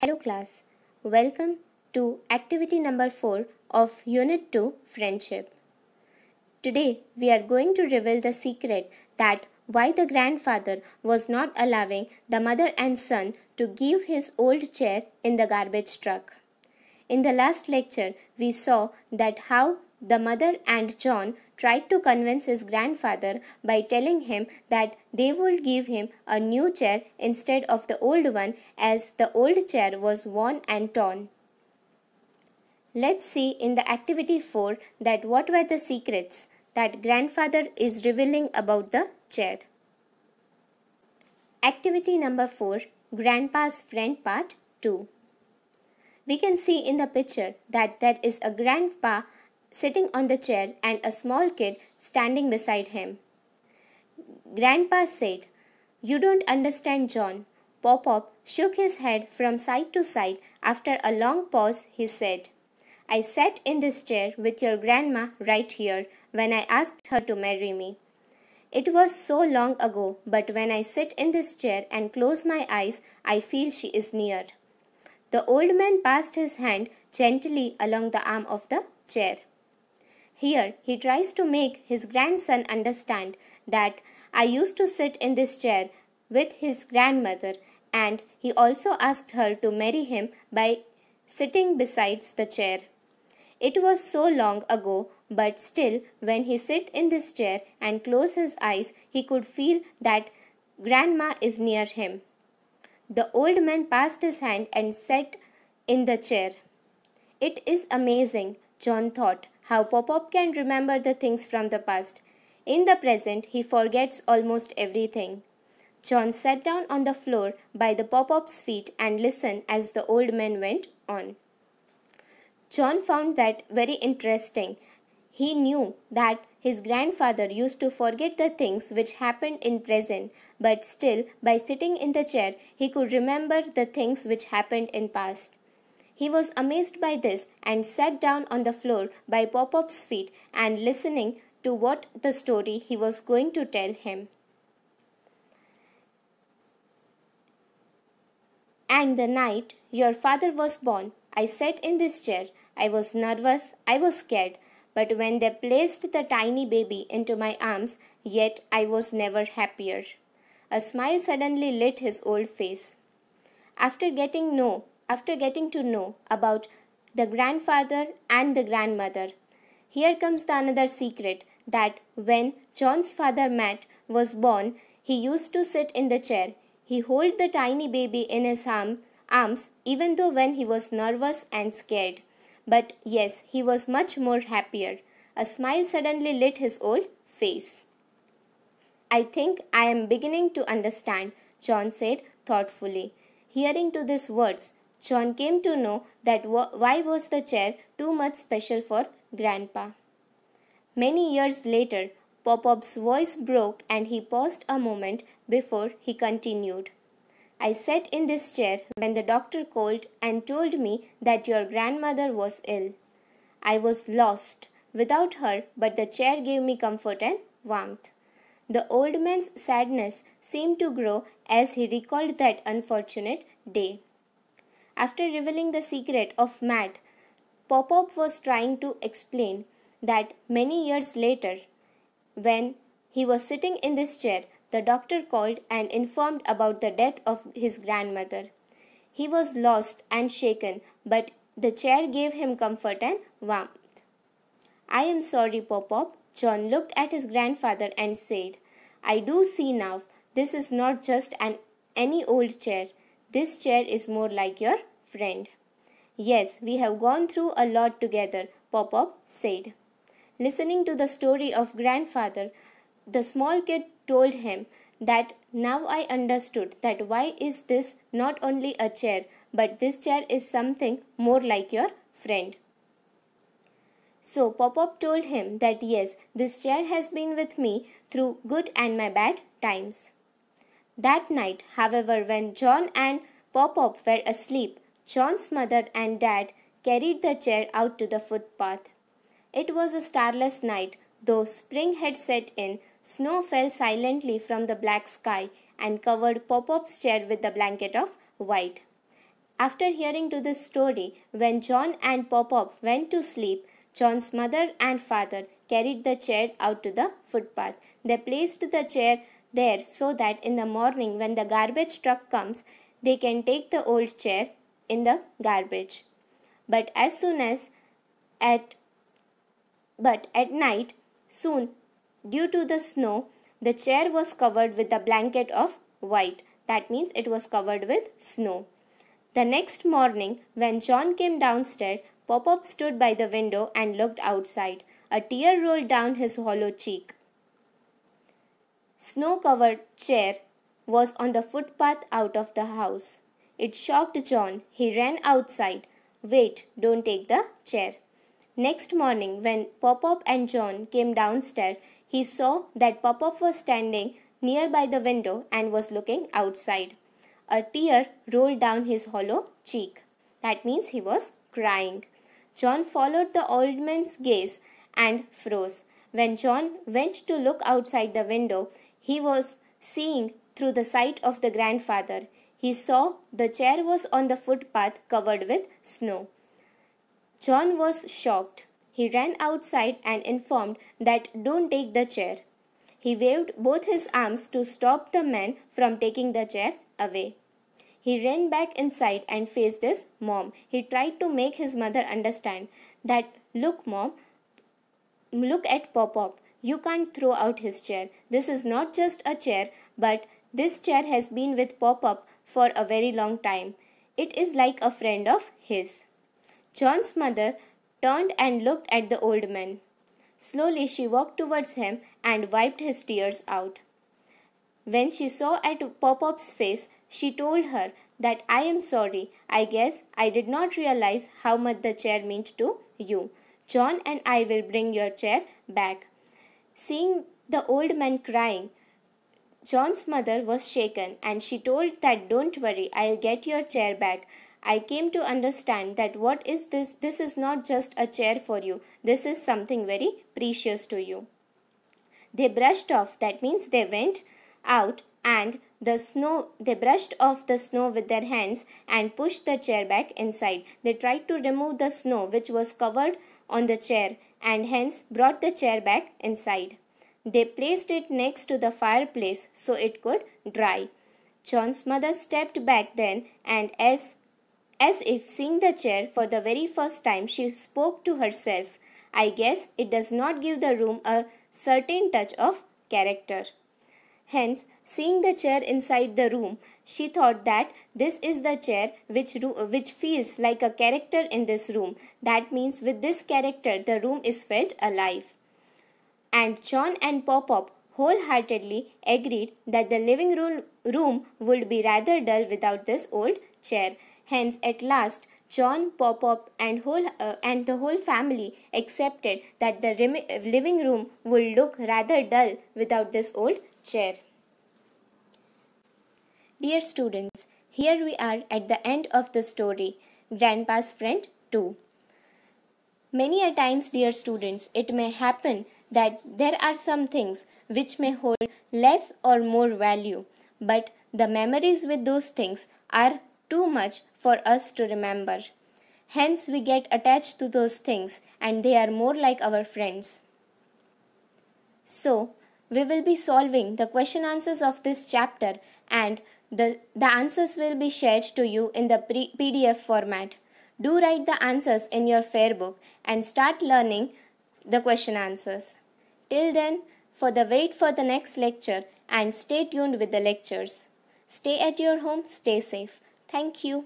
Hello class, welcome to activity number 4 of Unit 2 Friendship. Today we are going to reveal the secret that why the grandfather was not allowing the mother and son to give his old chair in the garbage truck. In the last lecture we saw that how the mother and John tried to convince his grandfather by telling him that they would give him a new chair instead of the old one as the old chair was worn and torn. Let's see in the activity 4 that what were the secrets that grandfather is revealing about the chair. Activity number 4, Grandpa's Friend Part 2. We can see in the picture that there is a grandpa sitting on the chair and a small kid standing beside him. Grandpa said, "You don't understand, John." Pop-Pop shook his head from side to side. After a long pause, he said, "I sat in this chair with your grandma right here when I asked her to marry me. It was so long ago, but when I sit in this chair and close my eyes, I feel she is near." The old man passed his hand gently along the arm of the chair. Here he tries to make his grandson understand that I used to sit in this chair with his grandmother, and he also asked her to marry him by sitting beside the chair. It was so long ago, but still when he sit in this chair and close his eyes, he could feel that grandma is near him. The old man passed his hand and sat in the chair. It is amazing, John thought, how Pop-Pop can remember the things from the past. In the present, he forgets almost everything. John sat down on the floor by the Pop-Pop's feet and listened as the old man went on. John found that very interesting. He knew that his grandfather used to forget the things which happened in present, but still, by sitting in the chair, he could remember the things which happened in past. He was amazed by this and sat down on the floor by Pop-Pop's feet and listening to what the story he was going to tell him. "And the night your father was born, I sat in this chair. I was nervous, I was scared, but when they placed the tiny baby into my arms, yet I was never happier." A smile suddenly lit his old face. After getting to know about the grandfather and the grandmother, here comes the another secret that when John's father Matt was born, he used to sit in the chair. He held the tiny baby in his arms even though when he was nervous and scared. But yes, he was much more happier. A smile suddenly lit his old face. "I think I am beginning to understand," John said thoughtfully. Hearing to these words, John came to know that why was the chair too much special for Grandpa. Many years later, Pop-Pop's voice broke and he paused a moment before he continued. "I sat in this chair when the doctor called and told me that your grandmother was ill. I was lost without her, but the chair gave me comfort and warmth." The old man's sadness seemed to grow as he recalled that unfortunate day. After revealing the secret of Matt, Pop-Pop was trying to explain that many years later, when he was sitting in this chair, the doctor called and informed about the death of his grandmother. He was lost and shaken, but the chair gave him comfort and warmth. "I am sorry, Pop-Pop." John looked at his grandfather and said, "I do see now, this is not just any old chair. This chair is more like your friend." "Yes, we have gone through a lot together," Pop-Pop said. Listening to the story of grandfather, the small kid told him that now I understood that why is this not only a chair, but this chair is something more like your friend. So Pop-Pop told him that yes, this chair has been with me through good and my bad times. That night, however, when John and Pop-Pop were asleep, John's mother and dad carried the chair out to the footpath. It was a starless night, though spring had set in. Snow fell silently from the black sky and covered Pop-Pop's chair with a blanket of white. After hearing to this story, when John and Pop-Up went to sleep, John's mother and father carried the chair out to the footpath. They placed the chair there so that in the morning when the garbage truck comes, they can take the old chair in the garbage. But at night, soon, due to the snow, the chair was covered with a blanket of white. That means it was covered with snow. The next morning, when John came downstairs, Pop-Up stood by the window and looked outside. A tear rolled down his hollow cheek. Snow-covered chair was on the footpath out of the house. It shocked John. He ran outside. Wait, don't take the chair. Next morning, when Pop-Up and John came downstairs, he saw that Pop-Up was standing near by the window and was looking outside. A tear rolled down his hollow cheek. That means he was crying. John followed the old man's gaze and froze. When John went to look outside the window, he was seeing through the sight of the grandfather. He saw the chair was on the footpath covered with snow. John was shocked. He ran outside and informed that don't take the chair. He waved both his arms to stop the man from taking the chair away. He ran back inside and faced his mom. He tried to make his mother understand that, look, Mom, look at Pop-Up. You can't throw out his chair. This is not just a chair, but this chair has been with Pop-Up for a very long time. It is like a friend of his. John's mother turned and looked at the old man. Slowly she walked towards him and wiped his tears out. When she saw at Pop-Up's face, she told her that I am sorry. I guess I did not realize how much the chair meant to you. John and I will bring your chair back. Seeing the old man crying, John's mother was shaken and she told that don't worry, I'll get your chair back. I came to understand that what is this? This is not just a chair for you. This is something very precious to you. They brushed off, that means they went out and they brushed off the snow with their hands and pushed the chair back inside. They tried to remove the snow which was covered on the chair and hence brought the chair back inside. They placed it next to the fireplace so it could dry. John's mother stepped back then and as if seeing the chair for the very first time, she spoke to herself, I guess it does not give the room a certain touch of character. Hence, seeing the chair inside the room, she thought that this is the chair which feels like a character in this room. That means with this character, the room is felt alive. And John and Pop-Up wholeheartedly agreed that the living room would be rather dull without this old chair. Hence, at last, John, Pop-Up and the whole family accepted that the living room would look rather dull without this old chair. Dear students, here we are at the end of the story, Grandpa's Friend 2. Many a times, dear students, it may happen that there are some things which may hold less or more value, but the memories with those things are too much for us to remember. Hence, we get attached to those things and they are more like our friends. So, we will be solving the question answers of this chapter and the answers will be shared to you in the PDF format. Do write the answers in your fair book and start learning the question answers. Till then, wait for the next lecture and stay tuned with the lectures. Stay at your home, stay safe. Thank you.